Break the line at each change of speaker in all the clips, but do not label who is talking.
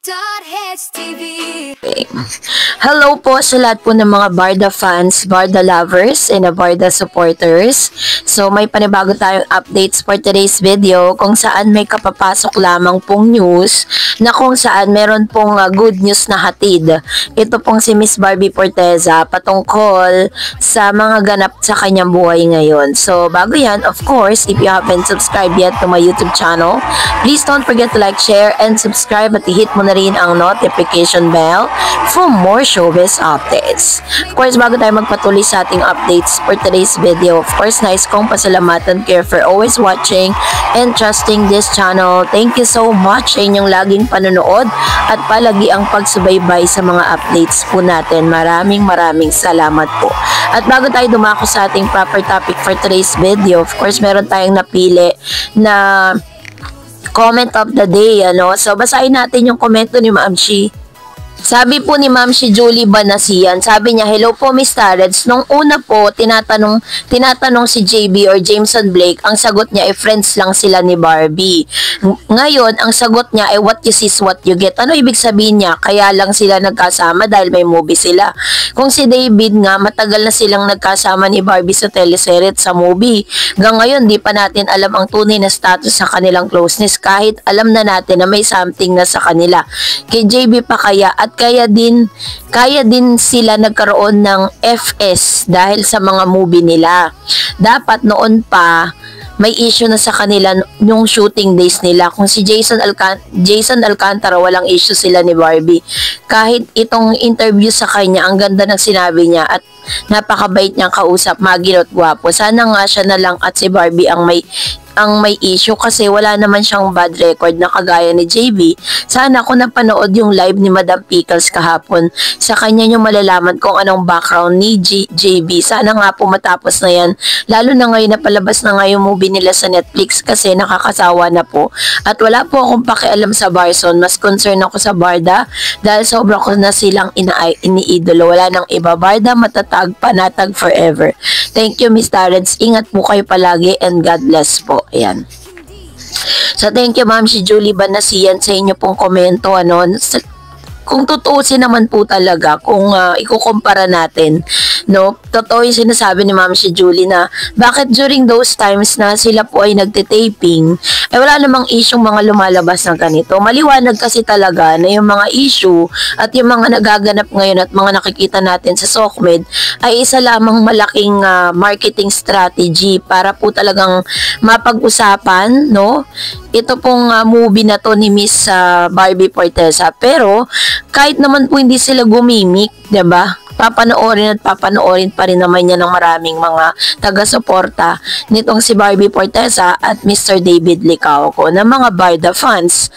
.HTV.
Hello po sa lahat po ng mga Barda fans, Barda lovers, and Barda supporters. So may panibago tayong updates for today's video kung saan may kapapasok lamang pong news na kung saan meron pong good news na hatid. Ito pong si Miss Barbie Forteza patungkol sa mga ganap sa kanyang buhay ngayon. So bago yan, of course, if you haven't subscribed yet to my YouTube channel, please don't forget to like, share, and subscribe at i-hit mo na rin ang notification bell for more showbiz updates. Of course, bago tayo magpatuloy sa ating updates for today's video, of course, nais kong pasalamatan kayo for always watching and trusting this channel. Thank you so much sa inyong laging panonood at palagi ang pagsubaybay sa mga updates po natin. Maraming salamat po. At bago tayo dumako sa ating proper topic for today's video, of course, meron tayong napili na comment of the day, ano? So, basahin natin yung komento ni Ma'am Shi. Sabi po ni Ma'am si Julie Banasian, sabi niya, hello po Miss Tareds. Nung una po, tinatanong si JB or Jameson Blake, ang sagot niya ay friends lang sila ni Barbie. Ngayon, ang sagot niya ay what you see is what you get. Ano ibig sabihin niya? Kaya lang sila nagkasama dahil may movie sila. Kung si David nga, matagal na silang nagkasama ni Barbie sa teleserye at sa movie. Hanggang ngayon, di pa natin alam ang tunay na status sa kanilang closeness kahit alam na natin na may something na sa kanila. Kay JB pa kaya at kaya din sila nagkaroon ng FS dahil sa mga movie nila. Dapat noon pa may issue na sa kanila nung shooting days nila. Kung si Jason Alcantara, walang issue sila ni Barbie. Kahit itong interview sa kanya, ang ganda ng sinabi niya at napakabait niyang kausap, maginot gwapo. Sana nga siya na lang at si Barbie ang may issue kasi wala naman siyang bad record na kagaya ni JB. Sana kung napanood yung live ni Madam Pickles kahapon, sa kanya nyo malalaman kung anong background ni JB. Sana nga po matapos na yan. Lalo na ngayon na palabas na nga yung movie nila sa Netflix kasi nakakasawa na po. At wala po akong pakialam sa Barson. Mas concern ako sa Barda dahil sobra ko na silang iniidolo. Wala nang iba. Barda matatag, panatag forever. Thank you Miss Tareds. Ingat po kayo palagi and God bless po. Ayan. So, thank you Ma'am si Julie Banasian sa inyo pong komento. Ano, kung tutuusin naman po talaga, kung ikukumpara natin, no, totoo yung sinasabi ni Ma'am si Julie na bakit during those times na sila po ay nagtitaping, wala namang issue mga lumalabas ng ganito. Maliwanag kasi talaga na yung mga issue at yung mga nagaganap ngayon at mga nakikita natin sa SOCMED ay isa lamang malaking marketing strategy para po talagang mapag-usapan, no? Ito pong movie na to ni Miss Barbie Forteza. Pero kahit naman po hindi sila gumimik, 'di ba? Papanoorin pa rin naman niya ng maraming mga taga-suporta nitong si Barbie Forteza at Mr. David Licauco na mga Barda fans.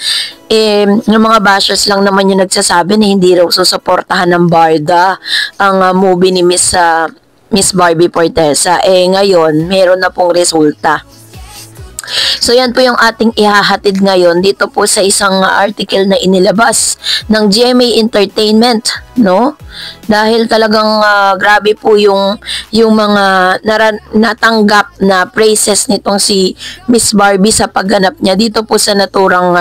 Yung mga bashers lang naman yung nagsasabi na hindi raw susuportahan ng Barda ang movie ni Miss Barbie Forteza. Ngayon, meron na pong resulta. So yan po yung ating ihahatid ngayon dito po sa isang article na inilabas ng GMA Entertainment, no? Dahil talagang grabe po yung mga natanggap na praises nitong si Miss Barbie sa pagganap niya dito po sa naturang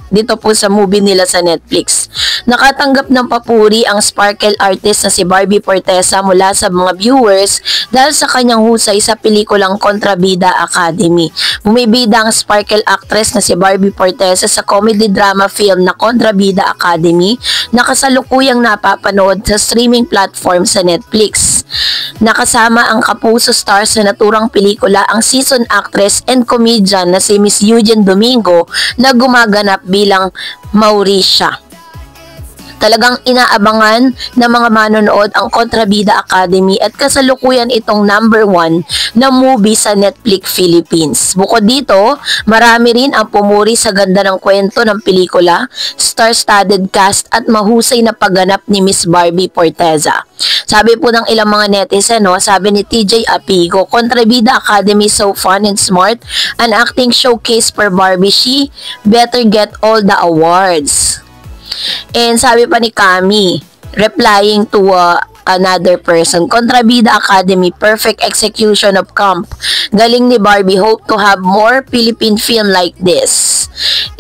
dito po sa movie nila sa Netflix. Nakatanggap ng papuri ang sparkle artist na si Barbie Forteza mula sa mga viewers dahil sa kanyang husay sa pelikulang Kontrabida Academy. Bumibida ang sparkle actress na si Barbie Forteza sa comedy drama film na Kontrabida Academy na kasalukuyang napapanood sa streaming platform sa Netflix. Nakasama ang kapuso star sa naturang pelikula ang season actress and comedian na si Miss Eugene Domingo na gumaganap bilang Mauricia. Talagang inaabangan ng mga manonood ang Kontrabida Academy at kasalukuyan itong #1 na movie sa Netflix Philippines. Bukod dito, marami rin ang pumuri sa ganda ng kwento ng pelikula, star-studded cast at mahusay na pagganap ni Miss Barbie Forteza. Sabi po ng ilang mga netizen, sabi ni TJ Apigo, Kontrabida Academy so fun and smart, an acting showcase for Barbie, she better get all the awards. And sabi pa ni Kami, replying to another person. Kontrabida Academy, perfect execution of camp. Galing ni Barbie, hope to have more Philippine film like this.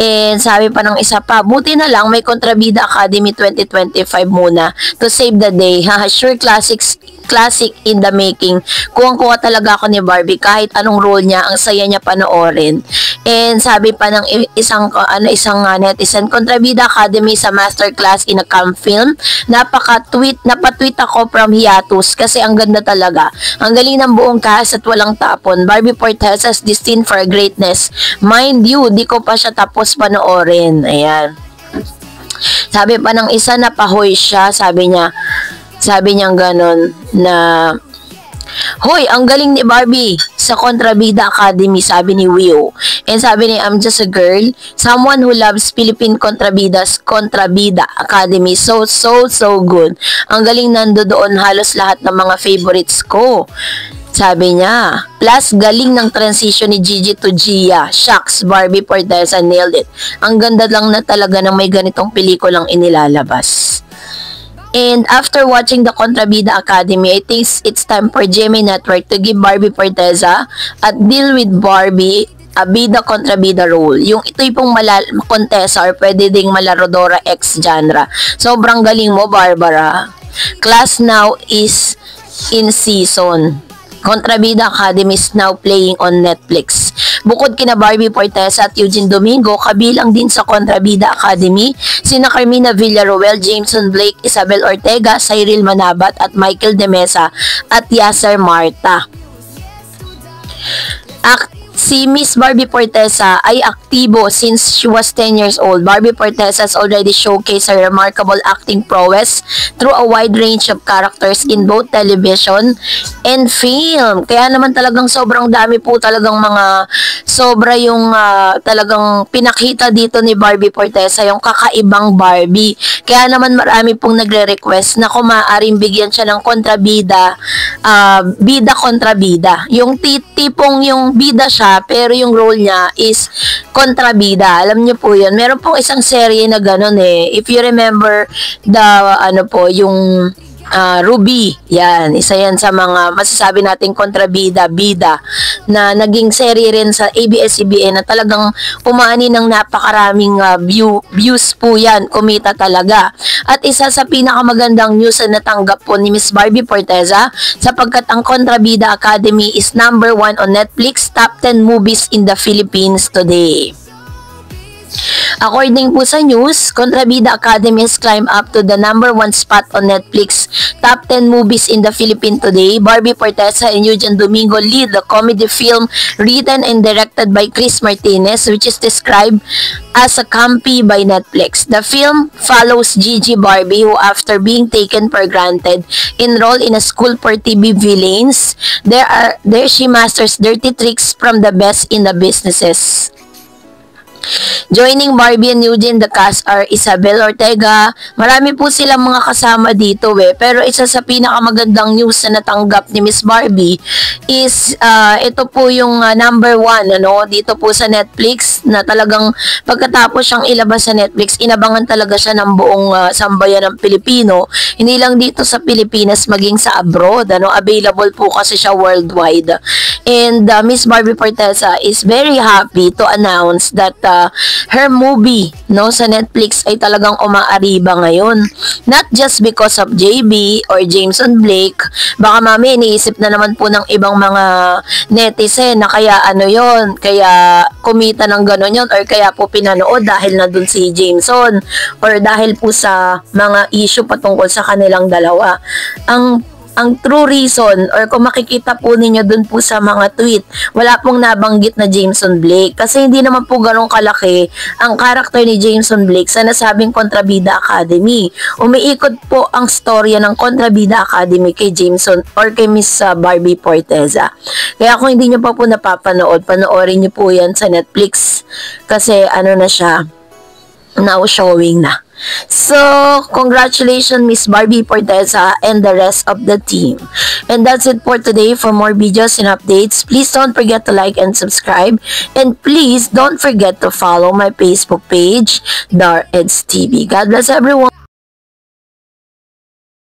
And sabi pa ng isa pa, buti na lang may Kontrabida Academy 2025 muna to save the day. Sure, classic in the making. Kuwang-kuha talaga ako ni Barbie kahit anong role niya, ang saya niya panoorin. And sabi pa ng isang netizen, Kontrabida Academy sa masterclass in a camp film. Napatweet ako from hiatus kasi ang ganda talaga. Ang galing ng buong cast at walang tapon. Barbie Fortesa's destined for greatness. Mind you, di ko pa siya tapos panoorin. Ayan. Sabi pa ng isa, napahoy siya. Sabi niya ganon na, hoy, ang galing ni Barbie sa Kontrabida Academy, sabi ni Wio. And sabi ni, I'm just a girl, someone who loves Philippine Kontrabida Academy. So good. Ang galing nandoon halos lahat ng mga favorites ko. Sabi niya, plus galing ng transition ni Gigi to Gia. Shucks, Barbie Fortesa nailed it. Ang ganda lang na talaga ng may ganitong pelikulang inilalabas. And after watching the Kontrabida Academy, I think it's time for GMA Network to give Barbie Fortesa at deal with Barbie a bida kontrabida role. Yung ito'y pong Contessa or pwede ding malarodora X genre. Sobrang galing mo, Barbara. Class now is in season. Kontrabida Academy is now playing on Netflix. Bukod kina Barbie Fortesa at Eugene Domingo, kabilang din sa Kontrabida Academy sina Carmina Villaruel, Jameson Blake, Isabel Ortega, Cyril Manabat at Michael De Mesa at Yasser Marta. Si Miss Barbie Fortesa ay aktibo since she was 10 years old. Barbie Fortesa has already showcased her remarkable acting prowess through a wide range of characters in both television and film. Kaya naman talagang sobrang dami po talagang sobra yung talagang pinakita dito ni Barbie Fortesa, yung kakaibang Barbie. Kaya naman marami pong nagre-request na kung maaaring bigyan siya ng kontrabida, bida kontrabida. Yung tipong yung bida siya, pero yung role niya is kontrabida. Alam niyo po yun. Meron pong isang serye na ganun eh. If you remember yung Ruby. Yan. Isa yan sa mga masasabi nating kontrabida, bida, na naging serye rin sa ABS-CBN na talagang umani ng napakaraming views po yan. Kumita talaga. At isa sa pinakamagandang news na natanggap po ni Miss Barbie Fortesa sapagkat ang Kontrabida Academy is number 1 on Netflix Top 10 Movies in the Philippines today. According po sa news, Kontrabida Academy has climbed up to the number 1 spot on Netflix Top 10 Movies in the Philippines today. Barbie Fortesa and Eugene Domingo lead the comedy film written and directed by Chris Martinez, which is described as a campy by Netflix. The film follows Gigi Barbie, who after being taken for granted, enrolled in a school for TV villains. There she masters dirty tricks from the best in the businesses. Joining Barbie and Eugene, the cast are Isabel Ortega. Marami po silang mga kasama dito pero isa sa pinakamagandang news na natanggap ni Miss Barbie is ito po yung number 1 dito po sa Netflix, na talagang pagkatapos siyang ilabas sa Netflix, inabangan talaga siya ng buong sambayan ng Pilipino. Hindi lang dito sa Pilipinas, maging sa abroad. Available po kasi siya worldwide. And Miss Barbie Fortesa is very happy to announce that her movie sa Netflix ay talagang umaariba ngayon. Not just because of JB or Jameson Blake. Baka mami iniisip na naman po ng ibang mga netizen na kaya kaya kumita ng gano'n yun, or kaya po pinanood dahil na dun si Jameson, or dahil po sa mga issue patungkol sa kanilang dalawa. Ang true reason, or kung makikita po ninyo dun po sa mga tweet, wala pong nabanggit na Jameson Blake. Kasi hindi naman po ganun kalaki ang karakter ni Jameson Blake sa nasabing Kontrabida Academy. Umiikot po ang storya ng Kontrabida Academy kay Jameson or kay Miss Barbie Fortesa. Kaya kung hindi nyo pa po napapanood, panoorin nyo po yan sa Netflix. Kasi na siya, now showing na. So, congratulations Miss Barbie Fortesa and the rest of the team. And that's it for today. For more videos and updates, please don't forget to like and subscribe. And please don't forget to follow my Facebook page, Dar Eds TV. God bless everyone.